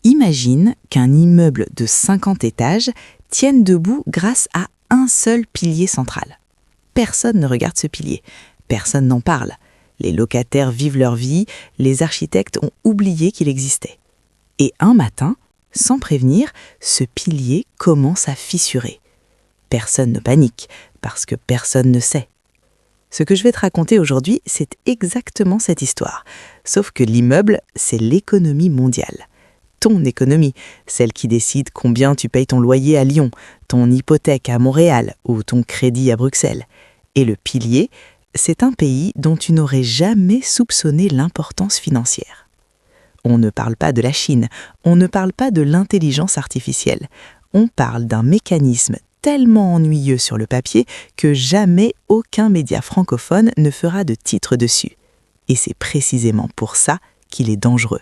Imagine qu'un immeuble de 50 étages tienne debout grâce à un seul pilier central. Personne ne regarde ce pilier, personne n'en parle. Les locataires vivent leur vie, les architectes ont oublié qu'il existait. Et un matin, sans prévenir, ce pilier commence à fissurer. Personne ne panique, parce que personne ne sait. Ce que je vais te raconter aujourd'hui, c'est exactement cette histoire. Sauf que l'immeuble, c'est l'économie mondiale. Ton économie, celle qui décide combien tu payes ton loyer à Lyon, ton hypothèque à Montréal ou ton crédit à Bruxelles. Et le pilier, c'est un pays dont tu n'aurais jamais soupçonné l'importance financière. On ne parle pas de la Chine, on ne parle pas de l'intelligence artificielle. On parle d'un mécanisme tellement ennuyeux sur le papier que jamais aucun média francophone ne fera de titre dessus. Et c'est précisément pour ça qu'il est dangereux.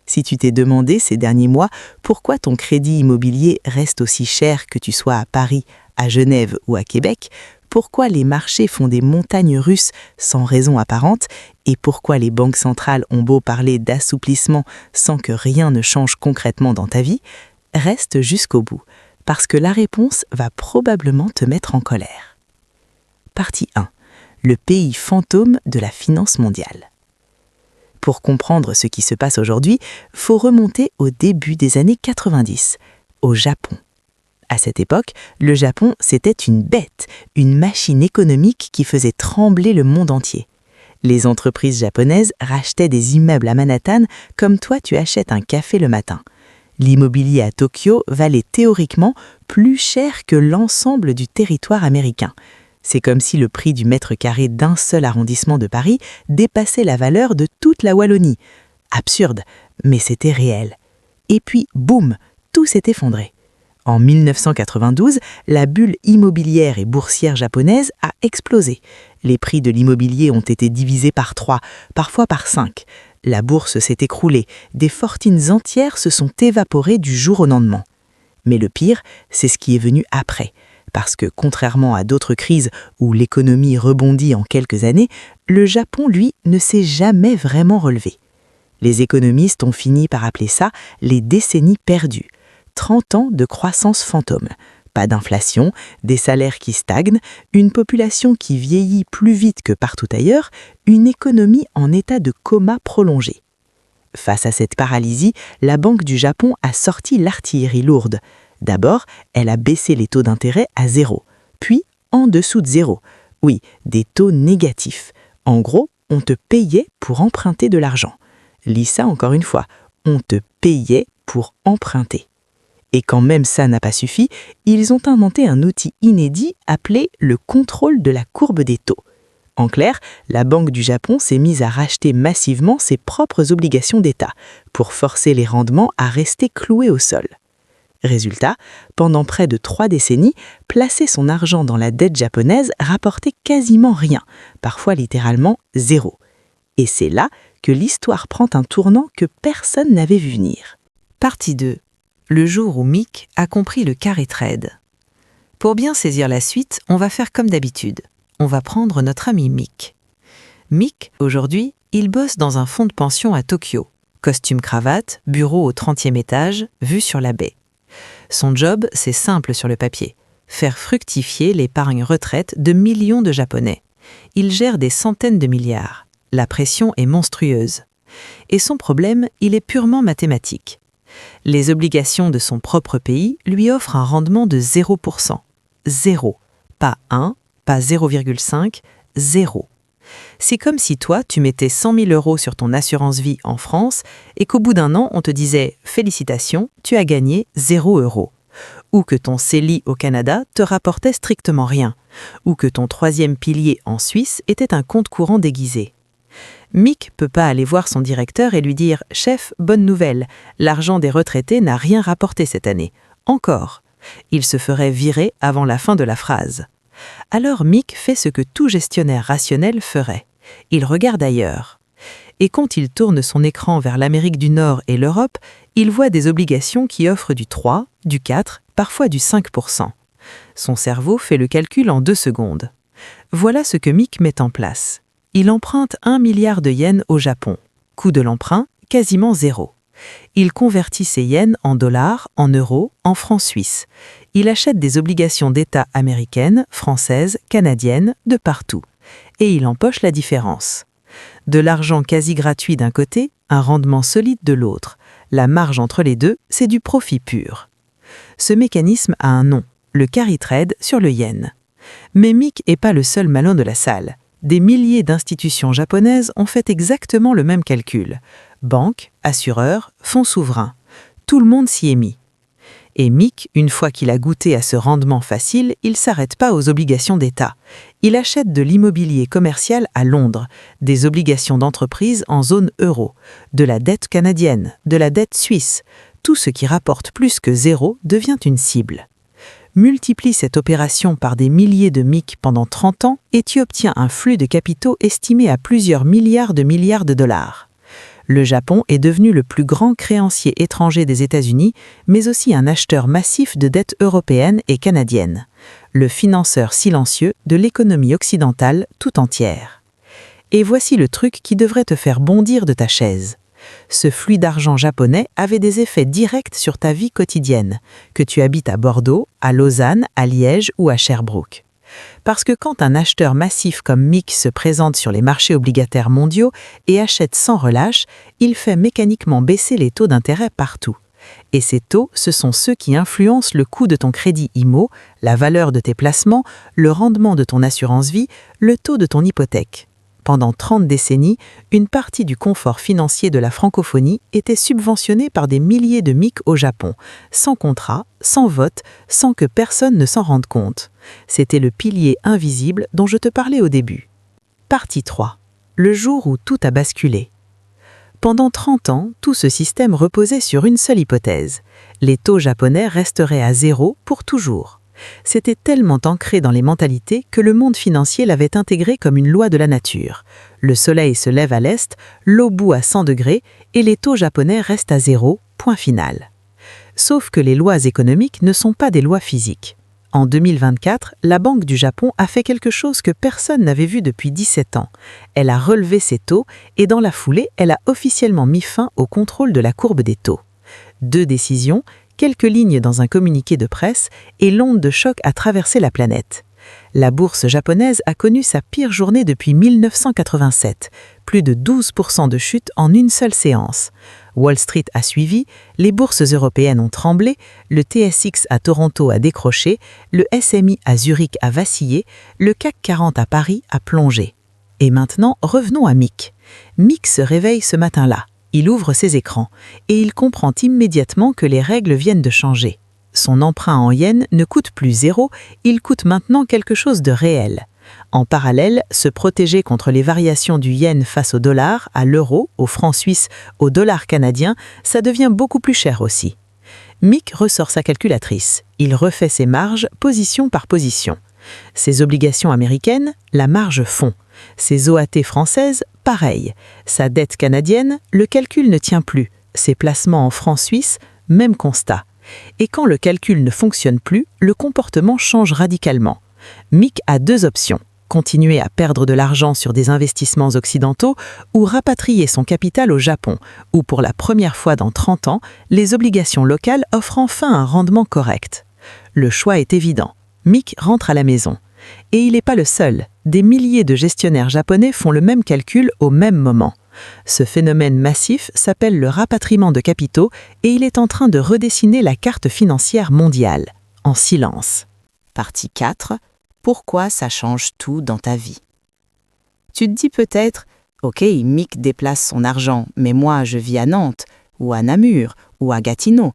Si tu t'es demandé ces derniers mois pourquoi ton crédit immobilier reste aussi cher que tu sois à Paris, à Genève ou à Québec, pourquoi les marchés font des montagnes russes sans raison apparente et pourquoi les banques centrales ont beau parler d'assouplissement sans que rien ne change concrètement dans ta vie, reste jusqu'au bout, parce que la réponse va probablement te mettre en colère. Partie 1. Le pays fantôme de la finance mondiale. Pour comprendre ce qui se passe aujourd'hui, faut remonter au début des années 90, au Japon. À cette époque, le Japon, c'était une bête, une machine économique qui faisait trembler le monde entier. Les entreprises japonaises rachetaient des immeubles à Manhattan comme toi tu achètes un café le matin. L'immobilier à Tokyo valait théoriquement plus cher que l'ensemble du territoire américain. C'est comme si le prix du mètre carré d'un seul arrondissement de Paris dépassait la valeur de toute la Wallonie. Absurde, mais c'était réel. Et puis, boum, tout s'est effondré. En 1992, la bulle immobilière et boursière japonaise a explosé. Les prix de l'immobilier ont été divisés par 3, parfois par 5. La bourse s'est écroulée, des fortunes entières se sont évaporées du jour au lendemain. Mais le pire, c'est ce qui est venu après. Parce que contrairement à d'autres crises où l'économie rebondit en quelques années, le Japon, lui, ne s'est jamais vraiment relevé. Les économistes ont fini par appeler ça les décennies perdues. 30 ans de croissance fantôme. Pas d'inflation, des salaires qui stagnent, une population qui vieillit plus vite que partout ailleurs, une économie en état de coma prolongé. Face à cette paralysie, la Banque du Japon a sorti l'artillerie lourde. D'abord, elle a baissé les taux d'intérêt à 0, puis en dessous de 0. Oui, des taux négatifs. En gros, on te payait pour emprunter de l'argent. Lis ça encore une fois, on te payait pour emprunter. Et quand même ça n'a pas suffi, ils ont inventé un outil inédit appelé le contrôle de la courbe des taux. En clair, la Banque du Japon s'est mise à racheter massivement ses propres obligations d'État pour forcer les rendements à rester cloués au sol. Résultat, pendant près de 3 décennies, placer son argent dans la dette japonaise rapportait quasiment rien, parfois littéralement 0. Et c'est là que l'histoire prend un tournant que personne n'avait vu venir. Partie 2. Le jour où Mick a compris le carry trade. Pour bien saisir la suite, on va faire comme d'habitude. On va prendre notre ami Mick. Mick, aujourd'hui, il bosse dans un fonds de pension à Tokyo. Costume-cravate, bureau au 30e étage, vue sur la baie. Son job, c'est simple sur le papier. Faire fructifier l'épargne retraite de millions de Japonais. Il gère des centaines de milliards. La pression est monstrueuse. Et son problème, il est purement mathématique. Les obligations de son propre pays lui offrent un rendement de 0%. 0. Pas 1, pas 0,5, 0. C'est comme si toi, tu mettais 100 000 € sur ton assurance vie en France et qu'au bout d'un an, on te disait « Félicitations, tu as gagné 0 €. Ou que ton CELI au Canada te rapportait strictement rien. Ou que ton 3e pilier en Suisse était un compte courant déguisé. Mick peut pas aller voir son directeur et lui dire « Chef, bonne nouvelle, l'argent des retraités n'a rien rapporté cette année. Encore ». Il se ferait virer avant la fin de la phrase. Alors Mick fait ce que tout gestionnaire rationnel ferait. Il regarde ailleurs. Et quand il tourne son écran vers l'Amérique du Nord et l'Europe, il voit des obligations qui offrent du 3, du 4, parfois du 5%. Son cerveau fait le calcul en 2 secondes. Voilà ce que Mick met en place. Il emprunte 1 milliard de yens au Japon. Coût de l'emprunt, quasiment 0. Il convertit ses yens en dollars, en euros, en francs suisses. Il achète des obligations d'État américaines, françaises, canadiennes, de partout. Et il empoche la différence. De l'argent quasi gratuit d'un côté, un rendement solide de l'autre. La marge entre les deux, c'est du profit pur. Ce mécanisme a un nom, le carry trade sur le yen. Mais Mick n'est pas le seul malin de la salle. Des milliers d'institutions japonaises ont fait exactement le même calcul. Banques, assureurs, fonds souverains. Tout le monde s'y est mis. Et Mick, une fois qu'il a goûté à ce rendement facile, il ne s'arrête pas aux obligations d'État. Il achète de l'immobilier commercial à Londres, des obligations d'entreprise en zone euro, de la dette canadienne, de la dette suisse. Tout ce qui rapporte plus que zéro devient une cible. Multiplie cette opération par des milliers de Mick pendant 30 ans et tu obtiens un flux de capitaux estimé à plusieurs milliards de dollars. Le Japon est devenu le plus grand créancier étranger des États-Unis, mais aussi un acheteur massif de dettes européennes et canadiennes. Le financeur silencieux de l'économie occidentale tout entière. Et voici le truc qui devrait te faire bondir de ta chaise. Ce flux d'argent japonais avait des effets directs sur ta vie quotidienne, que tu habites à Bordeaux, à Lausanne, à Liège ou à Sherbrooke. Parce que quand un acheteur massif comme Mick se présente sur les marchés obligataires mondiaux et achète sans relâche, il fait mécaniquement baisser les taux d'intérêt partout. Et ces taux, ce sont ceux qui influencent le coût de ton crédit IMO, la valeur de tes placements, le rendement de ton assurance vie, le taux de ton hypothèque. Pendant 30 décennies, une partie du confort financier de la francophonie était subventionnée par des milliers de Mick au Japon, sans contrat, sans vote, sans que personne ne s'en rende compte. C'était le pilier invisible dont je te parlais au début. Partie 3. Le jour où tout a basculé. Pendant 30 ans, tout ce système reposait sur une seule hypothèse. Les taux japonais resteraient à zéro pour toujours. C'était tellement ancré dans les mentalités que le monde financier l'avait intégré comme une loi de la nature. Le soleil se lève à l'est, l'eau bout à 100 degrés et les taux japonais restent à zéro, point final. Sauf que les lois économiques ne sont pas des lois physiques. En 2024, la Banque du Japon a fait quelque chose que personne n'avait vu depuis 17 ans. Elle a relevé ses taux et dans la foulée, elle a officiellement mis fin au contrôle de la courbe des taux. 2 décisions, quelques lignes dans un communiqué de presse et l'onde de choc a traversé la planète. La bourse japonaise a connu sa pire journée depuis 1987, plus de 12% de chute en une seule séance. Wall Street a suivi, les bourses européennes ont tremblé, le TSX à Toronto a décroché, le SMI à Zurich a vacillé, le CAC 40 à Paris a plongé. Et maintenant, revenons à Mick. Mick se réveille ce matin-là. Il ouvre ses écrans et il comprend immédiatement que les règles viennent de changer. Son emprunt en yens ne coûte plus zéro, il coûte maintenant quelque chose de réel. En parallèle, se protéger contre les variations du yen face au dollar, à l'euro, au franc suisse, au dollar canadien, ça devient beaucoup plus cher aussi. Mick ressort sa calculatrice. Il refait ses marges position par position. Ses obligations américaines, la marge fond. Ses OAT françaises, pareil. Sa dette canadienne, le calcul ne tient plus. Ses placements en francs suisses, même constat. Et quand le calcul ne fonctionne plus, le comportement change radicalement. Mick a 2 options. Continuer à perdre de l'argent sur des investissements occidentaux ou rapatrier son capital au Japon, où pour la première fois dans 30 ans, les obligations locales offrent enfin un rendement correct. Le choix est évident. Mick rentre à la maison. Et il n'est pas le seul. Des milliers de gestionnaires japonais font le même calcul au même moment. Ce phénomène massif s'appelle le rapatriement de capitaux et il est en train de redessiner la carte financière mondiale, en silence. Partie 4. Pourquoi ça change tout dans ta vie? Tu te dis peut-être, ok, Mick déplace son argent, mais moi je vis à Nantes, ou à Namur, ou à Gatineau.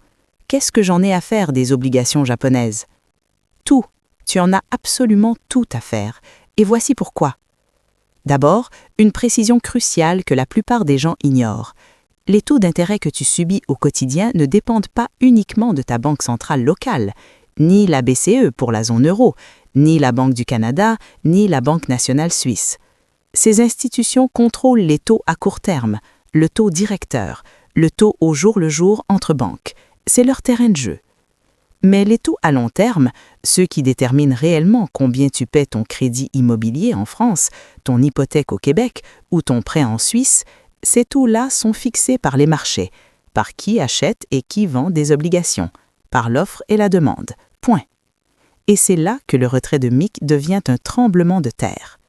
Qu'est-ce que j'en ai à faire des obligations japonaises? Tout. Tu en as absolument tout à faire. Et voici pourquoi. D'abord, une précision cruciale que la plupart des gens ignorent. Les taux d'intérêt que tu subis au quotidien ne dépendent pas uniquement de ta banque centrale locale, ni la BCE pour la zone euro, ni la Banque du Canada, ni la Banque nationale suisse. Ces institutions contrôlent les taux à court terme, le taux directeur, le taux au jour le jour entre banques. C'est leur terrain de jeu. Mais les taux à long terme, ceux qui déterminent réellement combien tu paies ton crédit immobilier en France, ton hypothèque au Québec ou ton prêt en Suisse, ces taux-là sont fixés par les marchés, par qui achète et qui vend des obligations, par l'offre et la demande. Point. Et c'est là que le retrait de MIC devient un tremblement de terre.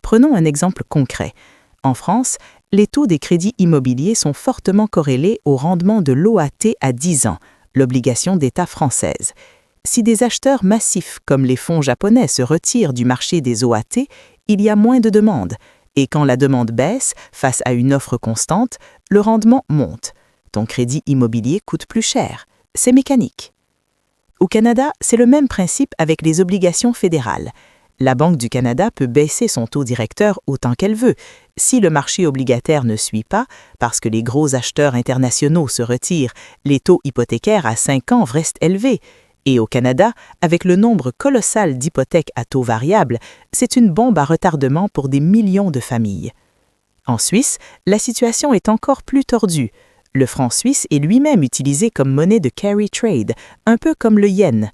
Prenons un exemple concret. En France, les taux des crédits immobiliers sont fortement corrélés au rendement de l'OAT à 10 ans, l'obligation d'État française. Si des acheteurs massifs comme les fonds japonais se retirent du marché des OAT, il y a moins de demandes. Et quand la demande baisse, face à une offre constante, le rendement monte. Ton crédit immobilier coûte plus cher. C'est mécanique. Au Canada, c'est le même principe avec les obligations fédérales. La Banque du Canada peut baisser son taux directeur autant qu'elle veut. Si le marché obligataire ne suit pas, parce que les gros acheteurs internationaux se retirent, les taux hypothécaires à 5 ans restent élevés. Et au Canada, avec le nombre colossal d'hypothèques à taux variable, c'est une bombe à retardement pour des millions de familles. En Suisse, la situation est encore plus tordue. Le franc suisse est lui-même utilisé comme monnaie de carry trade, un peu comme le yen.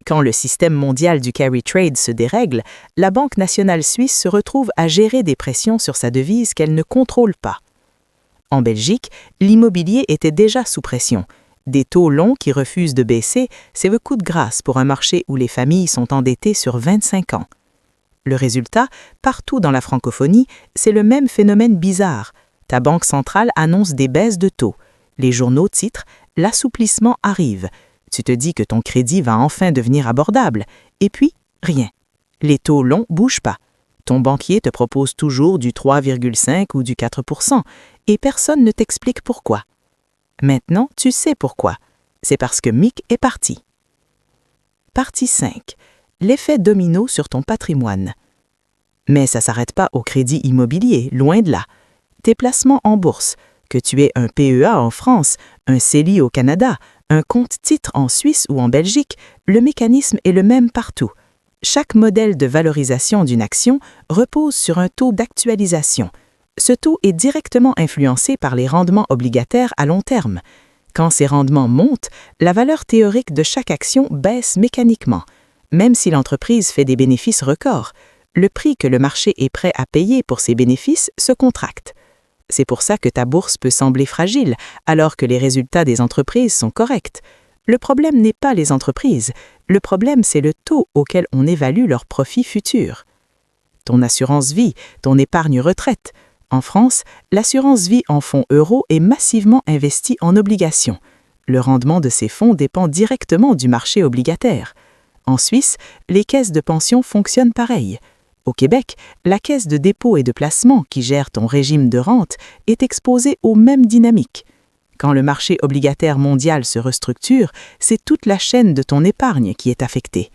Quand le système mondial du carry trade se dérègle, la Banque nationale suisse se retrouve à gérer des pressions sur sa devise qu'elle ne contrôle pas. En Belgique, l'immobilier était déjà sous pression. Des taux longs qui refusent de baisser, c'est le coup de grâce pour un marché où les familles sont endettées sur 25 ans. Le résultat, partout dans la francophonie, c'est le même phénomène bizarre. Ta banque centrale annonce des baisses de taux. Les journaux titrent « L'assouplissement arrive ». Tu te dis que ton crédit va enfin devenir abordable. Et puis, rien. Les taux longs bougent pas. Ton banquier te propose toujours du 3,5 ou du 4%, et personne ne t'explique pourquoi. Maintenant, tu sais pourquoi. C'est parce que MIC est parti. Partie 5. L'effet domino sur ton patrimoine. Mais ça ne s'arrête pas au crédit immobilier, loin de là. Tes placements en bourse, que tu aies un PEA en France, un CELI au Canada, un compte-titre en Suisse ou en Belgique, le mécanisme est le même partout. Chaque modèle de valorisation d'une action repose sur un taux d'actualisation. Ce taux est directement influencé par les rendements obligataires à long terme. Quand ces rendements montent, la valeur théorique de chaque action baisse mécaniquement. Même si l'entreprise fait des bénéfices records, le prix que le marché est prêt à payer pour ces bénéfices se contracte. C'est pour ça que ta bourse peut sembler fragile, alors que les résultats des entreprises sont corrects. Le problème n'est pas les entreprises, le problème c'est le taux auquel on évalue leurs profits futurs. Ton assurance vie, ton épargne retraite. En France, l'assurance vie en fonds euros est massivement investie en obligations. Le rendement de ces fonds dépend directement du marché obligataire. En Suisse, les caisses de pension fonctionnent pareil. Au Québec, la caisse de dépôt et de placement qui gère ton régime de rente est exposée aux mêmes dynamiques. Quand le marché obligataire mondial se restructure, c'est toute la chaîne de ton épargne qui est affectée.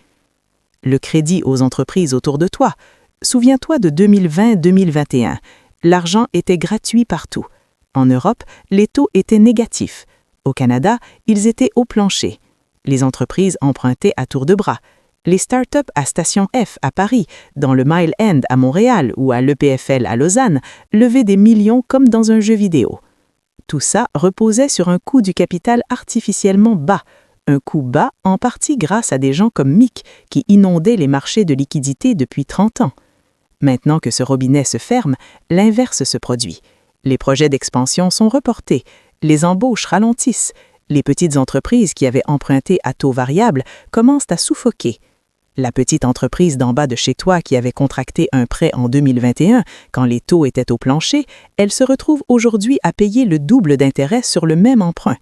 Le crédit aux entreprises autour de toi. Souviens-toi de 2020-2021. L'argent était gratuit partout. En Europe, les taux étaient négatifs. Au Canada, ils étaient au plancher. Les entreprises empruntaient à tour de bras. Les startups à Station F à Paris, dans le Mile End à Montréal ou à l'EPFL à Lausanne levaient des millions comme dans un jeu vidéo. Tout ça reposait sur un coût du capital artificiellement bas, un coût bas en partie grâce à des gens comme MIC qui inondaient les marchés de liquidités depuis 30 ans. Maintenant que ce robinet se ferme, l'inverse se produit. Les projets d'expansion sont reportés, les embauches ralentissent, les petites entreprises qui avaient emprunté à taux variable commencent à suffoquer. La petite entreprise d'en bas de chez toi qui avait contracté un prêt en 2021, quand les taux étaient au plancher, elle se retrouve aujourd'hui à payer le double d'intérêt sur le même emprunt.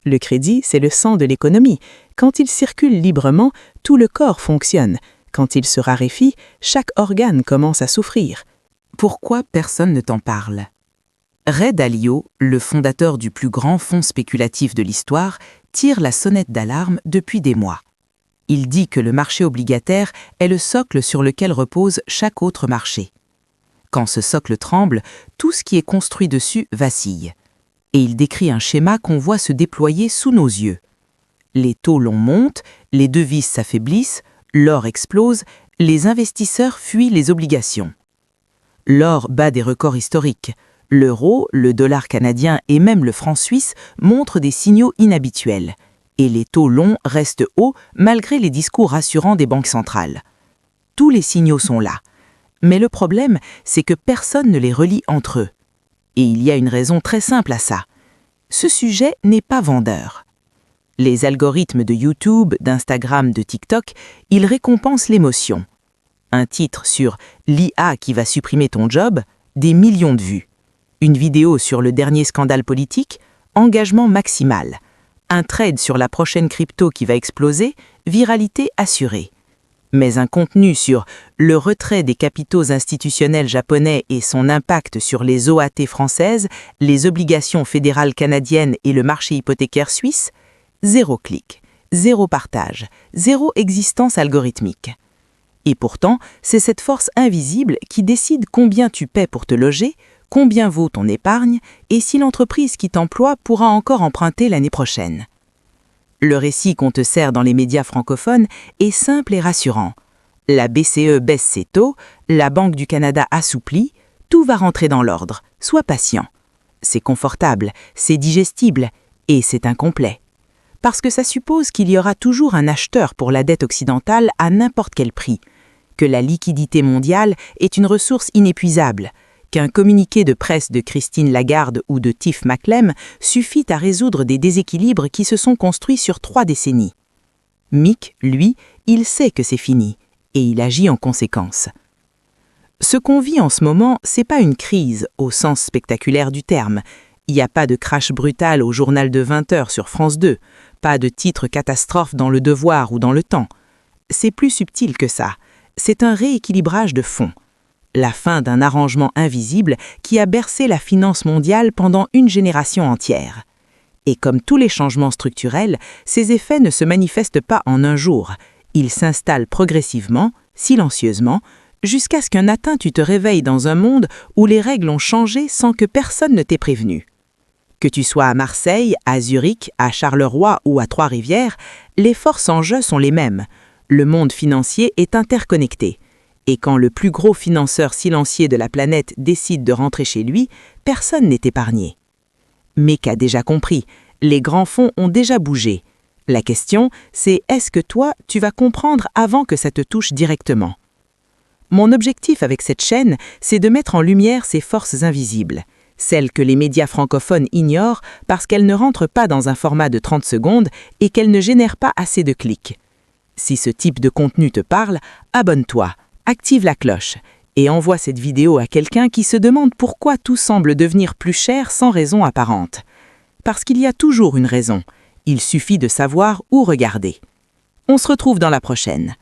Le crédit, c'est le sang de l'économie. Quand il circule librement, tout le corps fonctionne. Quand il se raréfie, chaque organe commence à souffrir. Pourquoi personne ne t'en parle? Ray Dalio, le fondateur du plus grand fonds spéculatif de l'histoire, tire la sonnette d'alarme depuis des mois. Il dit que le marché obligataire est le socle sur lequel repose chaque autre marché. Quand ce socle tremble, tout ce qui est construit dessus vacille. Et il décrit un schéma qu'on voit se déployer sous nos yeux. Les taux longs montent, les devises s'affaiblissent, l'or explose, les investisseurs fuient les obligations. L'or bat des records historiques. L'euro, le dollar canadien et même le franc suisse montrent des signaux inhabituels. Et les taux longs restent hauts malgré les discours rassurants des banques centrales. Tous les signaux sont là. Mais le problème, c'est que personne ne les relie entre eux. Et il y a une raison très simple à ça. Ce sujet n'est pas vendeur. Les algorithmes de YouTube, d'Instagram, de TikTok, ils récompensent l'émotion. Un titre sur « l'IA qui va supprimer ton job », des millions de vues. Une vidéo sur le dernier scandale politique, engagement maximal. Un trade sur la prochaine crypto qui va exploser, viralité assurée. Mais un contenu sur le retrait des capitaux institutionnels japonais et son impact sur les OAT françaises, les obligations fédérales canadiennes et le marché hypothécaire suisse, zéro clic, zéro partage, zéro existence algorithmique. Et pourtant, c'est cette force invisible qui décide combien tu paies pour te loger, combien vaut ton épargne et si l'entreprise qui t'emploie pourra encore emprunter l'année prochaine. Le récit qu'on te sert dans les médias francophones est simple et rassurant. La BCE baisse ses taux, la Banque du Canada assouplit, tout va rentrer dans l'ordre, sois patient. C'est confortable, c'est digestible et c'est incomplet. Parce que ça suppose qu'il y aura toujours un acheteur pour la dette occidentale à n'importe quel prix, que la liquidité mondiale est une ressource inépuisable, qu'un communiqué de presse de Christine Lagarde ou de Tiff Macklem suffit à résoudre des déséquilibres qui se sont construits sur 3 décennies. Mick, lui, il sait que c'est fini, et il agit en conséquence. Ce qu'on vit en ce moment, c'est pas une crise au sens spectaculaire du terme. Il n'y a pas de crash brutal au journal de 20 heures sur France 2, pas de titre catastrophe dans Le Devoir ou dans Le Temps. C'est plus subtil que ça. C'est un rééquilibrage de fond. La fin d'un arrangement invisible qui a bercé la finance mondiale pendant une génération entière. Et comme tous les changements structurels, ces effets ne se manifestent pas en un jour. Ils s'installent progressivement, silencieusement, jusqu'à ce qu'un matin tu te réveilles dans un monde où les règles ont changé sans que personne ne t'ait prévenu. Que tu sois à Marseille, à Zurich, à Charleroi ou à Trois-Rivières, les forces en jeu sont les mêmes. Le monde financier est interconnecté. Et quand le plus gros financeur silencieux de la planète décide de rentrer chez lui, personne n'est épargné. Mick a déjà compris, les grands fonds ont déjà bougé. La question, c'est est-ce que toi, tu vas comprendre avant que ça te touche directement ? Mon objectif avec cette chaîne, c'est de mettre en lumière ces forces invisibles, celles que les médias francophones ignorent parce qu'elles ne rentrent pas dans un format de 30 secondes et qu'elles ne génèrent pas assez de clics. Si ce type de contenu te parle, abonne-toi. Active la cloche et envoie cette vidéo à quelqu'un qui se demande pourquoi tout semble devenir plus cher sans raison apparente. Parce qu'il y a toujours une raison. Il suffit de savoir où regarder. On se retrouve dans la prochaine.